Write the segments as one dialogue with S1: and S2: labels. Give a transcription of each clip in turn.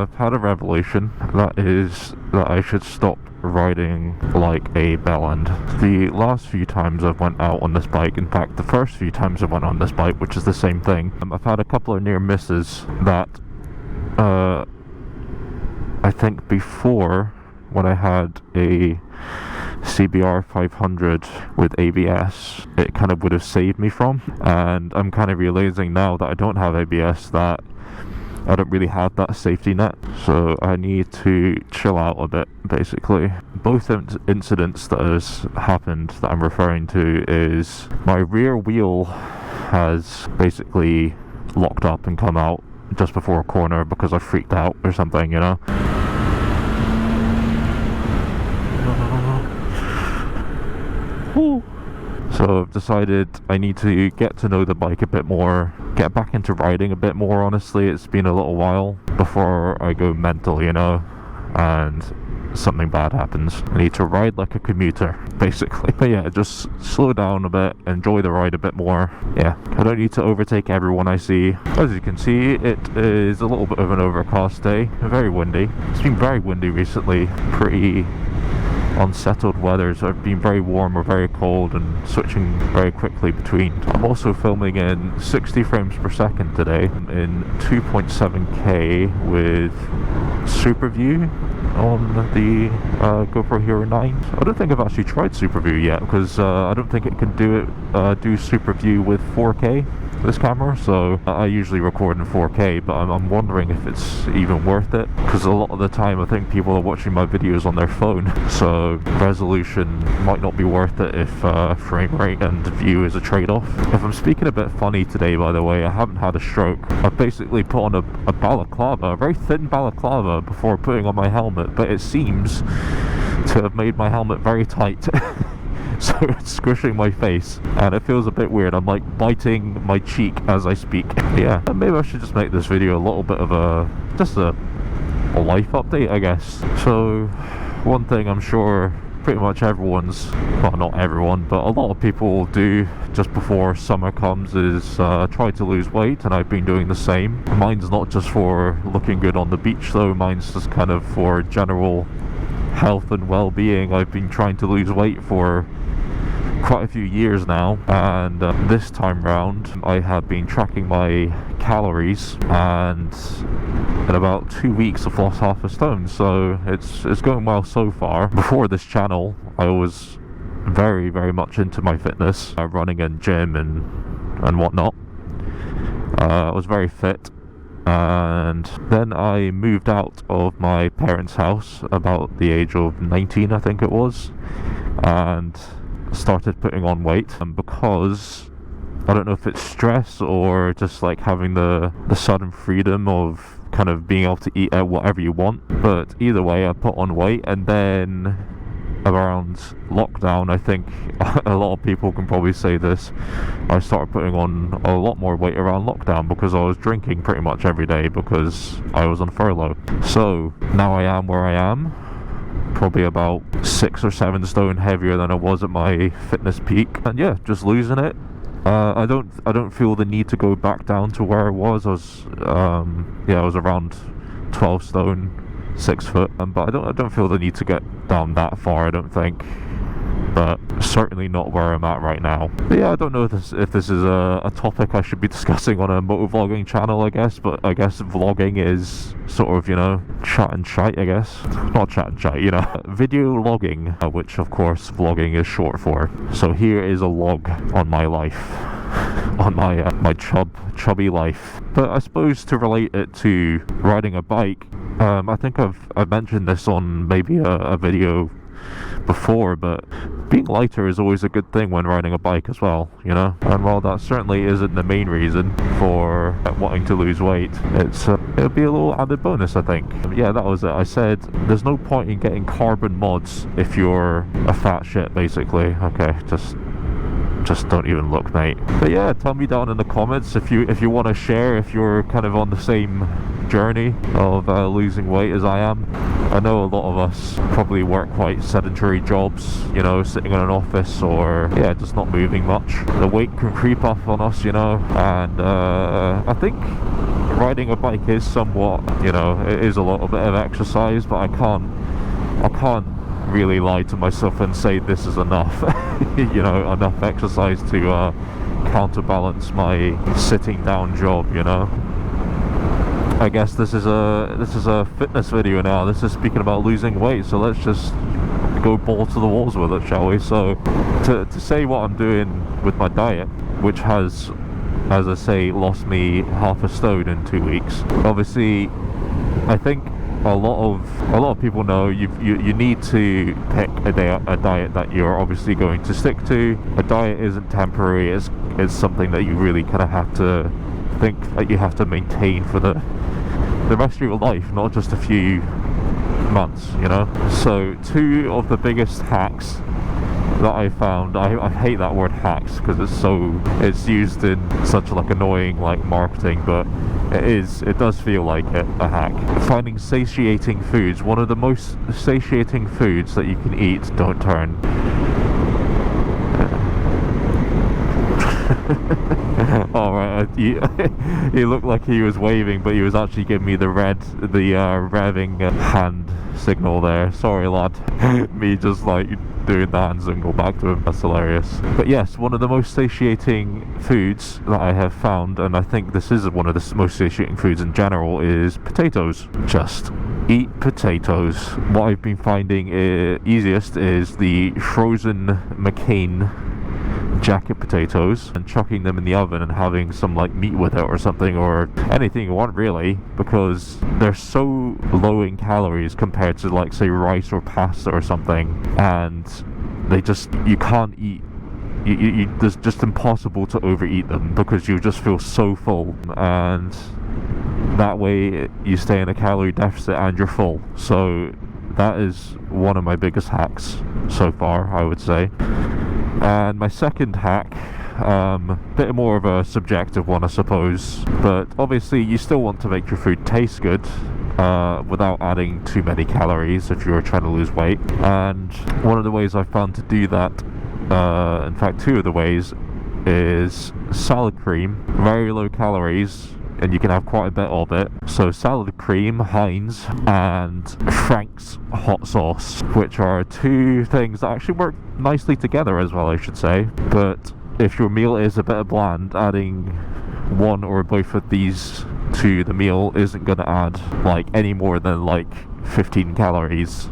S1: I've had a revelation, that is that I should stop riding like a bellend. The last few times I've went out on this bike, in fact the first few times I went on this bike, which is the same thing, I've had a couple of near misses that I think before, when I had a CBR 500 with ABS, it kind of would have saved me from, and I'm kind of realizing now that I don't have ABS that I don't really have that safety net, so I need to chill out a bit, basically. Both incidents that has happened that I'm referring to is my rear wheel has basically locked up and come out just before a corner because I freaked out or something, you know. So I've decided I need to get to know the bike a bit more, get back into riding a bit more. Honestly, it's been a little while before I go mental, you know, and something bad happens. I need to ride like a commuter, basically. But yeah, just slow down a bit, enjoy the ride a bit more. Yeah, I don't need to overtake everyone I see. As you can see, it is a little bit of an overcast day, very windy. It's been very windy recently, pretty unsettled weather, so I've been very warm or very cold and switching very quickly between. I'm also filming in 60 frames per second today in 2.7K with Super View on the GoPro Hero 9. I don't think I've actually tried Super View yet, because I don't think it can do Super View with 4K, this camera, so I usually record in 4K, but I'm wondering if it's even worth it, because a lot of the time I think people are watching my videos on their phone, so resolution might not be worth it if frame rate and view is a trade-off. If I'm speaking a bit funny today, by the way, I haven't had a stroke. I've basically put on a balaclava, a very thin balaclava, before putting on my helmet, but it seems to have made my helmet very tight. So it's squishing my face and it feels a bit weird. I'm like biting my cheek as I speak. Yeah, and maybe I should just make this video a little bit of a life update, I guess. So one thing I'm sure pretty much everyone's, well, not everyone, but a lot of people do just before summer comes is try to lose weight, and I've been doing the same. Mine's not just for looking good on the beach though, mine's just kind of for general health and well-being. I've been trying to lose weight for quite a few years now, and this time round I have been tracking my calories, and in about 2 weeks I've lost half a stone, so it's going well so far. Before this channel I was very much into my fitness, running and gym and whatnot. I was very fit, and then I moved out of my parents' house about the age of 19, I think it was, and started putting on weight. And because I don't know if it's stress or just like having the sudden freedom of kind of being able to eat whatever you want, but either way I put on weight. And then around lockdown, I think a lot of people can probably say this, I started putting on a lot more weight around lockdown because I was drinking pretty much every day because I was on furlough. So now I am where I am, probably about 6 or 7 stone heavier than I was at my fitness peak, and yeah, just losing it. I don't feel the need to go back down to where I was. I was around 12 stone, 6 foot, but I don't feel the need to get down that far, I don't think, but certainly not where I'm at right now. But yeah, I don't know if this is a topic I should be discussing on a motovlogging channel, I guess, but I guess vlogging is sort of, you know, chat and shite, I guess. Not chat and shite, you know. Video logging, which of course vlogging is short for. So here is a log on my life, on my chubby life. But I suppose to relate it to riding a bike, I think I've mentioned this on maybe a video before, but being lighter is always a good thing when riding a bike as well, you know. And while that certainly isn't the main reason for wanting to lose weight, it'll be a little added bonus, I think. Yeah, that was it. I said there's no point in getting carbon mods if you're a fat shit, basically. Okay, just don't even look, mate. But yeah, tell me down in the comments if you want to share, if you're kind of on the same journey of losing weight as I am. I know a lot of us probably work quite sedentary jobs, you know, sitting in an office or yeah, just not moving much. The weight can creep up on us, you know, and I think riding a bike is somewhat, you know, it is a little bit of exercise, but I can't really lie to myself and say this is enough. You know, enough exercise to counterbalance my sitting down job, you know. I guess this is a fitness video now. This is speaking about losing weight, so let's just go ball to the walls with it, shall we? So to say what I'm doing with my diet, which has, as I say, lost me half a stone in 2 weeks. Obviously, I think a lot of people know you need to pick a diet that you're obviously going to stick to. A diet isn't temporary. It's something that you really kind of have to think that you have to maintain for the rest of your life, not just a few months, you know. So 2 of the biggest hacks that I found, I hate that word hacks because it's used in such like annoying like marketing, but it does feel like a hack. Finding satiating foods. One of the most satiating foods that you can eat, don't turn. Alright, he looked like he was waving, but he was actually giving me the revving hand signal there. Sorry lad. Me just like doing the hand signal back to him. That's hilarious. But yes, one of the most satiating foods that I have found, and I think this is one of the most satiating foods in general, is potatoes. Just eat potatoes. What I've been finding easiest is the frozen McCain jacket potatoes and chucking them in the oven and having some like meat with it or something, or anything you want really, because they're so low in calories compared to like say rice or pasta or something, and you can't eat, it's just impossible to overeat them because you just feel so full, and that way you stay in a calorie deficit and you're full. So that is one of my biggest hacks so far, I would say. And my second hack, bit more of a subjective one I suppose, but obviously you still want to make your food taste good without adding too many calories if you're trying to lose weight. And one of the ways I've found to do that, in fact 2 of the ways, is salad cream. Very low calories, and you can have quite a bit of it. So salad cream, Heinz, and Frank's hot sauce, which are 2 things that actually work nicely together as well, I should say. But if your meal is a bit bland, adding 1 or both of these to the meal isn't going to add like any more than like 15 calories,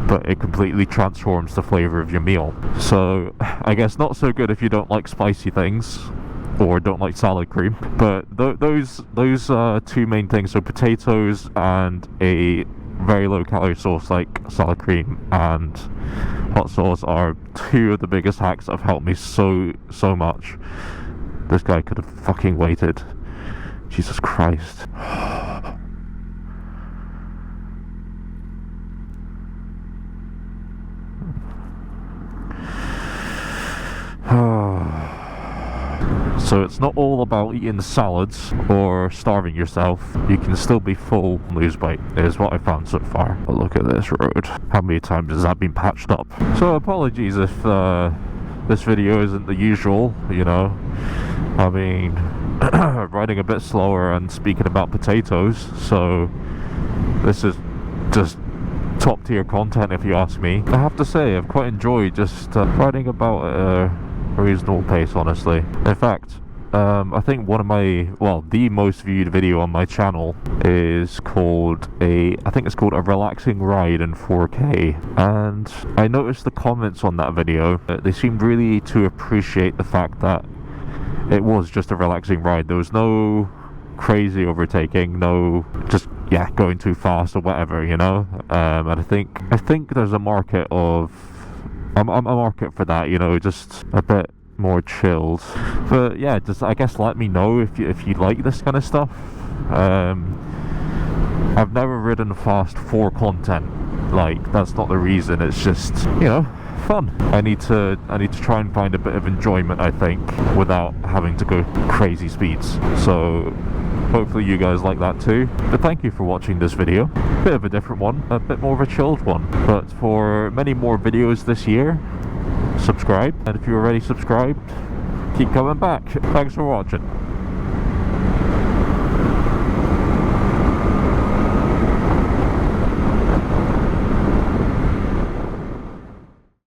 S1: but it completely transforms the flavor of your meal. So I guess not so good if you don't like spicy things or don't like salad cream, but those 2 main things, so potatoes and a very low calorie sauce like salad cream and hot sauce, are 2 of the biggest hacks that have helped me so much. This guy could have fucking waited. Jesus Christ. So it's not all about eating salads or starving yourself. You can still be full and lose weight, is what I found so far. But look at this road. How many times has that been patched up? So apologies if this video isn't the usual, you know. I mean, riding a bit slower and speaking about potatoes, so this is just top tier content if you ask me. I have to say, I've quite enjoyed just riding about a reasonable pace, honestly. In fact, I think one of my, well, the most viewed video on my channel is called I think it's called A Relaxing Ride in 4K, and I noticed the comments on that video, they seemed really to appreciate the fact that it was just a relaxing ride. There was no crazy overtaking, no just going too fast or whatever, you know. And I think there's a market of a market for that, you know, just a bit more chilled. But yeah, just I guess let me know if you like this kind of stuff. I've never ridden fast for content, like that's not the reason. It's just, you know, fun. I need to try and find a bit of enjoyment, I think, without having to go crazy speeds. So hopefully you guys like that too. But thank you for watching this video. Bit of a different one, a bit more of a chilled one. But for many more videos this year, subscribe. And if you're already subscribed, keep coming back. Thanks for watching.